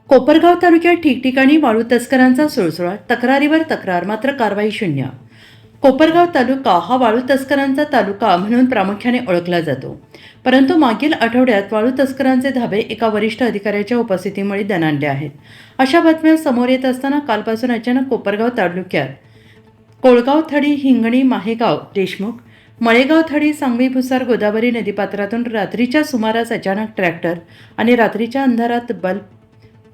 कोपरगाव तालुक्यात ठिकठिकाणी वाळू तस्करांचा सुळसुळाट, तक्रारीवर तक्रार मात्र कारवाई शून्य. कोपरगाव तालुका हा वाळू तस्करांचा तालुका म्हणून प्रामुख्याने ओळखला जातो. परंतु मागील आठवड्यात वाळू तस्करांचे धाबे एका वरिष्ठ अधिकाऱ्याच्या उपस्थितीमुळे दणाणले आहेत. अशा बातम्या समोर येत असताना कालपासून अचानक कोपरगाव तालुक्यात कोळगाव थडी, हिंगणी, माहेगाव, देशमुख, मळेगाव थडी, सांगवी, भुसार, गोदावरी नदीपात्रातून रात्रीच्या सुमारास अचानक ट्रॅक्टर आणि रात्रीच्या अंधारात बल्ब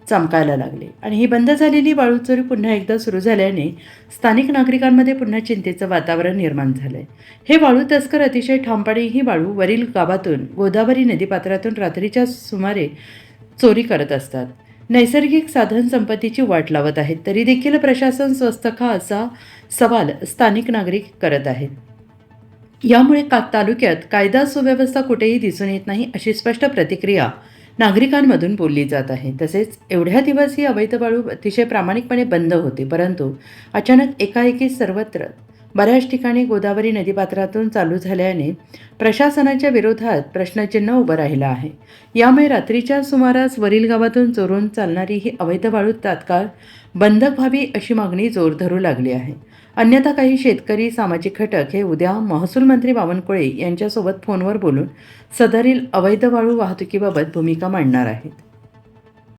चमकायला लागले आणि ही बंद झालेली वाळू चोरी पुन्हा एकदा सुरू झाल्याने स्थानिक नागरिकांमध्ये पुन्हा चिंतेचं वातावरण निर्माण झालंय. हे वाळू तस्कर अतिशय ठामपणे ही वाळू वरील गावातून गोदावरी नदीपात्रातून रात्रीच्या सुमारे चोरी करत असतात. नैसर्गिक साधन संपत्तीची वाट लावत आहेत, तरी देखील प्रशासन स्वस्थ का असा सवाल स्थानिक नागरिक करत आहेत. यामुळे तालुक्यात कायदा सुव्यवस्था कुठेही दिसून येत नाही अशी स्पष्ट प्रतिक्रिया नागरिकांमधून बोलली जात आहे. तसेच एवढ्या दिवस ही अवैध वाळू अतिशय प्रामाणिकपणे बंद होती, परंतु अचानक एकाएकी सर्वत्र बऱ्याच ठिकाणी गोदावरी नदीपात्रातून चालू झाल्याने प्रशासनाच्या विरोधात प्रश्नचिन्ह उभं राहिलं आहे. यामुळे रात्रीच्या सुमारास वरील गावातून चोरून चालणारी ही अवैध वाळू तात्काळ बंद व्हावी अशी मागणी जोर धरू लागली आहे. अन्यथा काही शेतकरी, सामाजिक घटक हे उद्या महसूल मंत्री बावनकुळे यांच्यासोबत फोनवर बोलून सदरील अवैध वाळू वाहतुकीबाबत भूमिका मांडणार आहेत.